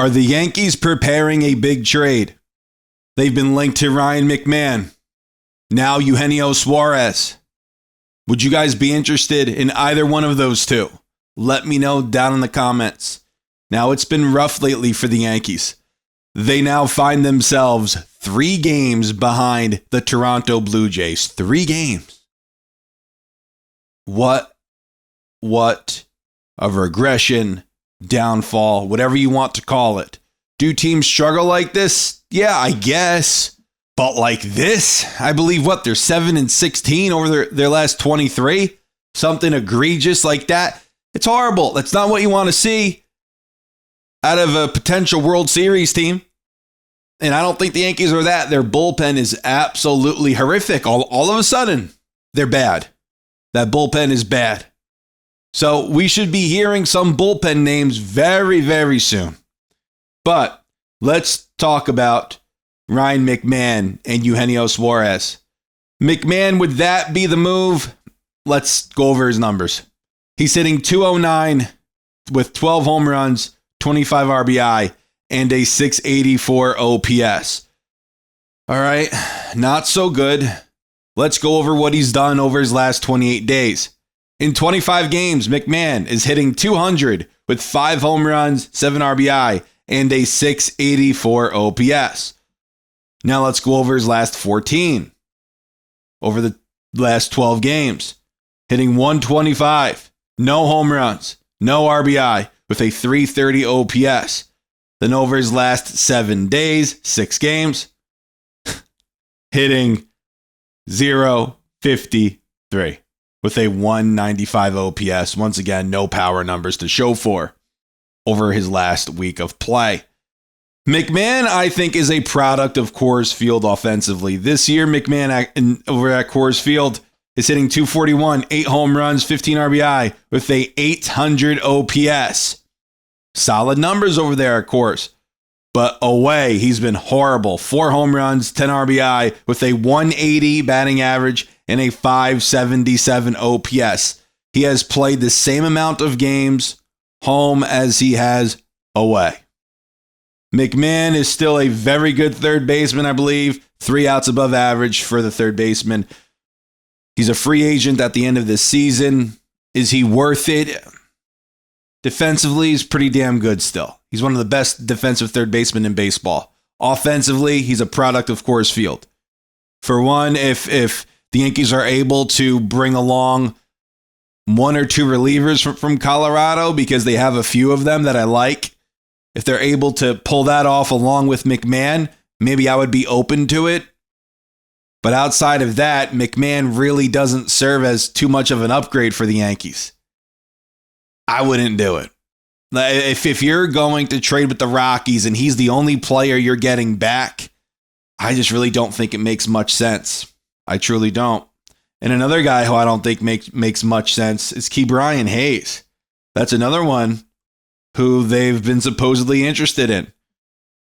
Are the Yankees preparing a big trade? They've been linked to Ryan McMahon. Now Eugenio Suarez. Would you guys be interested in either one of those two? Let me know down in the comments. Now, it's been rough lately for the Yankees. They now find themselves 3 games behind the Toronto Blue Jays. 3 games. What a regression, downfall, whatever you want to call it. Do teams struggle like this? Yeah, I guess. But like this, I believe they're 7-16 over their last 23. Something egregious like that. It's horrible. That's not what you want to see out of a potential World Series team. And I don't think the Yankees are that. Their bullpen is absolutely horrific. All of a sudden, they're bad. That bullpen is bad. So we should be hearing some bullpen names very, very soon. But let's talk about Ryan McMahon and Eugenio Suarez. McMahon, would that be the move? Let's go over his numbers. He's hitting .209 with 12 home runs, 25 RBI, and a .684 OPS. All right, not so good. Let's go over what he's done over his last 28 days. In 25 games, McMahon is hitting .200 with 5 home runs, 7 RBI, and a .684 OPS. Now let's go over his last 14. Over the last 12 games, hitting .125, no home runs, no RBI, with a .330 OPS. Then over his last 7 days, 6 games, hitting .053 with a .195 OPS. Once again, no power numbers to show for over his last week of play. McMahon, I think, is a product of Coors Field offensively. This year, McMahon over at Coors Field is hitting .241, 8 home runs, 15 RBI with a .800 OPS. Solid numbers over there at Coors. But away, he's been horrible. 4 home runs, 10 RBI with a .180 batting average and a .577 OPS. He has played the same amount of games home as he has away. McMahon is still a very good third baseman, I believe. 3 outs above average for the third baseman. He's a free agent at the end of this season. Is he worth it? Defensively, he's pretty damn good still. He's one of the best defensive third basemen in baseball. Offensively, he's a product of Coors Field. For one, if the Yankees are able to bring along 1 or 2 relievers from Colorado, because they have a few of them that I like, if they're able to pull that off along with McMahon, maybe I would be open to it. But outside of that, McMahon really doesn't serve as too much of an upgrade for the Yankees. I wouldn't do it. If you're going to trade with the Rockies and he's the only player you're getting back, I just really don't think it makes much sense. I truly don't. And another guy who I don't think makes much sense is Ke'Bryan Hayes. That's another one who they've been supposedly interested in.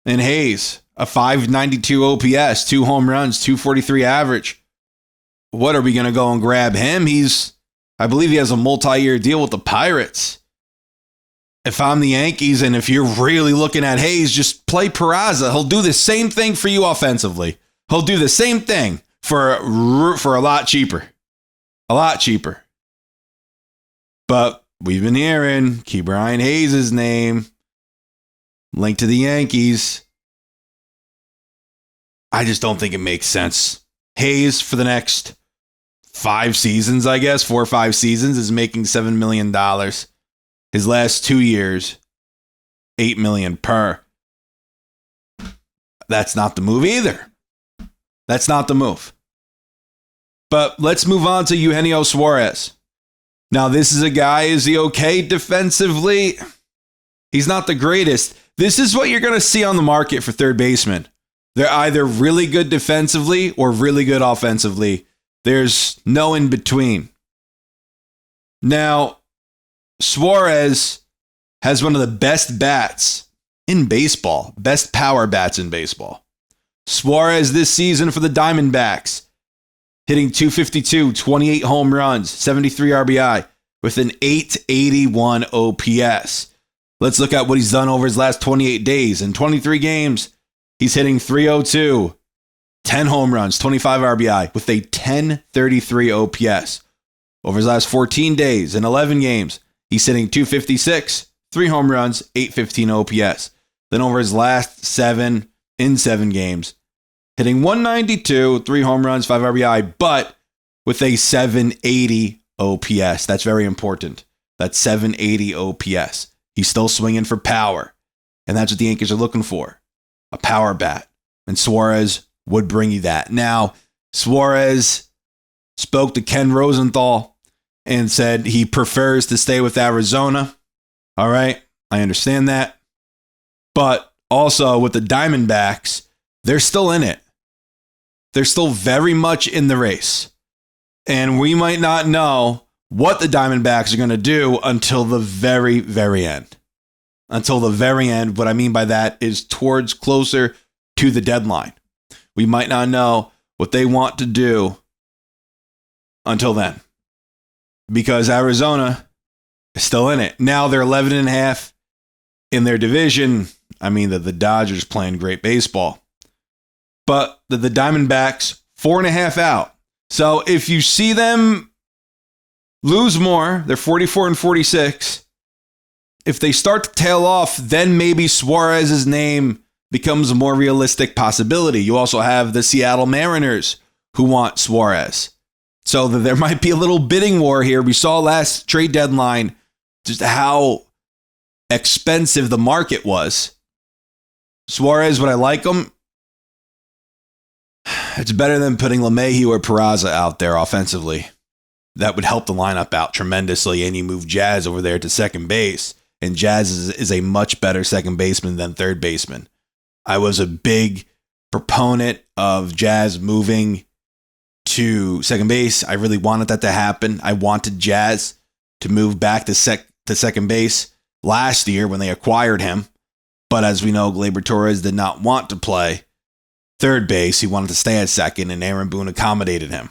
And Hayes, a .592 OPS, 2 home runs, .243 average. What, are we going to go and grab him? I believe he has a multi-year deal with the Pirates. If I'm the Yankees and if you're really looking at Hayes, just play Peraza. He'll do the same thing for you offensively. He'll do the same thing for a lot cheaper. A lot cheaper. But we've been hearing Ke'Bryan Hayes' name linked to the Yankees. I just don't think it makes sense. Hayes, for the next 5 seasons, I guess, 4 or 5 seasons, is making $7 million. His last 2 years, $8 million per. That's not the move either. That's not the move. But let's move on to Eugenio Suarez. Now, this is a guy, is he okay defensively? He's not the greatest. This is what you're going to see on the market for third basemen. They're either really good defensively or really good offensively. There's no in between. Now, Suarez has one of the best bats in baseball, best power bats in baseball. Suarez this season for the Diamondbacks, hitting .252, 28 home runs, 73 RBI with an .881 OPS. Let's look at what he's done over his last 28 days. In 23 games, he's hitting .302, 10 home runs, 25 RBI with a .1033 OPS. Over his last 14 days, in 11 games, he's hitting .256, 3 home runs, .815 OPS. Then over his last 7 games, hitting .192, 3 home runs, 5 RBI, but with a .780 OPS. That's very important. That's .780 OPS. He's still swinging for power, and that's what the Yankees are looking for, a power bat. And Suarez would bring you that. Now, Suarez spoke to Ken Rosenthal and said he prefers to stay with Arizona. All right, I understand that. But also with the Diamondbacks, they're still in it. They're still very much in the race. And we might not know what the Diamondbacks are going to do until the very, very end. Until the very end. What I mean by that is towards closer to the deadline. We might not know what they want to do until then. Because Arizona is still in it. Now they're 11.5 in their division. I mean, the Dodgers playing great baseball. But the Diamondbacks, 4.5 out. So if you see them lose more, they're 44 and 46. If they start to tail off, then maybe Suarez's name becomes a more realistic possibility. You also have the Seattle Mariners who want Suarez. So there might be a little bidding war here. We saw last trade deadline just how expensive the market was. Suarez, would I like him? It's better than putting LeMahieu or Peraza out there offensively. That would help the lineup out tremendously, and you move Jazz over there to second base, and Jazz is a much better second baseman than third baseman. I was a big proponent of Jazz moving to second base. I really wanted that to happen. I wanted Jazz to move back to second base last year when they acquired him. But as we know, Gleyber Torres did not want to play third base. He wanted to stay at second, and Aaron Boone accommodated him.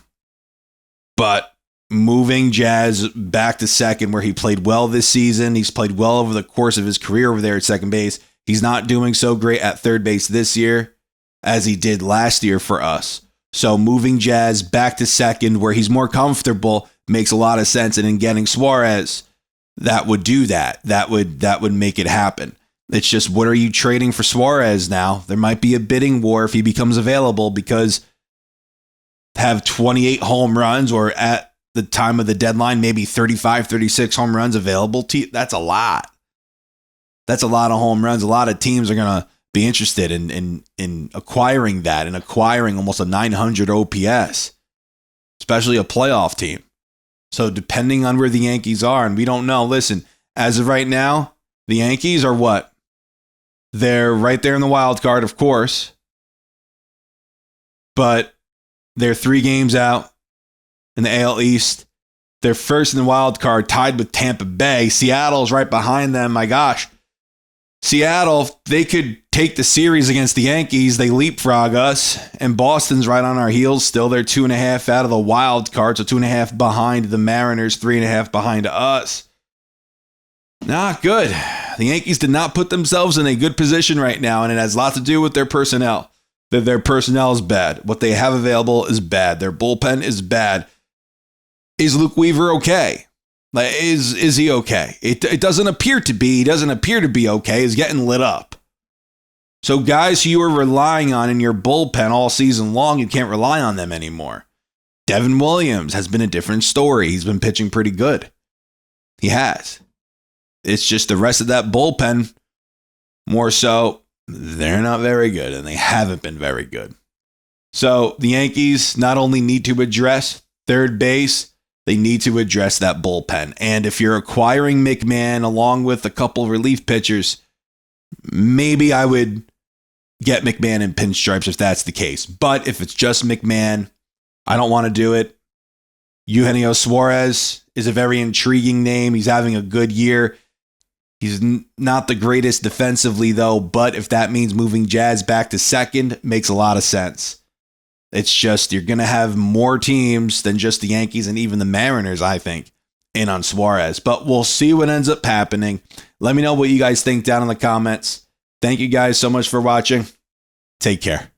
But moving Jazz back to second, where he played well this season, he's played well over the course of his career over there at second base. He's not doing so great at third base this year as he did last year for us. So moving Jazz back to second, where he's more comfortable, makes a lot of sense. And in getting Suarez, that would do that. That would make it happen. It's just, what are you trading for Suarez now? There might be a bidding war if he becomes available, because have 28 home runs, or at the time of the deadline, maybe 35, 36 home runs available to you. That's a lot. That's a lot of home runs. A lot of teams are going to be interested in acquiring that, and acquiring almost a 900 OPS, especially a playoff team. So depending on where the Yankees are, and we don't know, listen, as of right now, the Yankees are what? They're right there in the wild card, of course, but they're 3 games out in the AL East. They're first in the wild card, tied with Tampa Bay. Seattle's right behind them. My gosh. Seattle, they could take the series against the Yankees. They leapfrog us, and Boston's right on our heels still. They're 2.5 out of the wild card, so 2.5 behind the Mariners, 3.5 behind us. Not good. The Yankees did not put themselves in a good position right now, and it has a lot to do with their personnel. Their personnel is bad. What they have available is bad. Their bullpen is bad. Is Luke Weaver okay? Like, is he okay? It doesn't appear to be. He doesn't appear to be okay. He's getting lit up. So guys who you were relying on in your bullpen all season long, you can't rely on them anymore. Devin Williams has been a different story. He's been pitching pretty good. He has. It's just the rest of that bullpen, more so, they're not very good, and they haven't been very good. So the Yankees not only need to address third base, they need to address that bullpen. And if you're acquiring McMahon along with a couple relief pitchers, maybe I would get McMahon in pinstripes if that's the case. But if it's just McMahon, I don't want to do it. Eugenio Suarez is a very intriguing name. He's having a good year. He's not the greatest defensively, though, but if that means moving Jazz back to second, makes a lot of sense. It's just, you're going to have more teams than just the Yankees and even the Mariners, I think, in on Suarez. But we'll see what ends up happening. Let me know what you guys think down in the comments. Thank you guys so much for watching. Take care.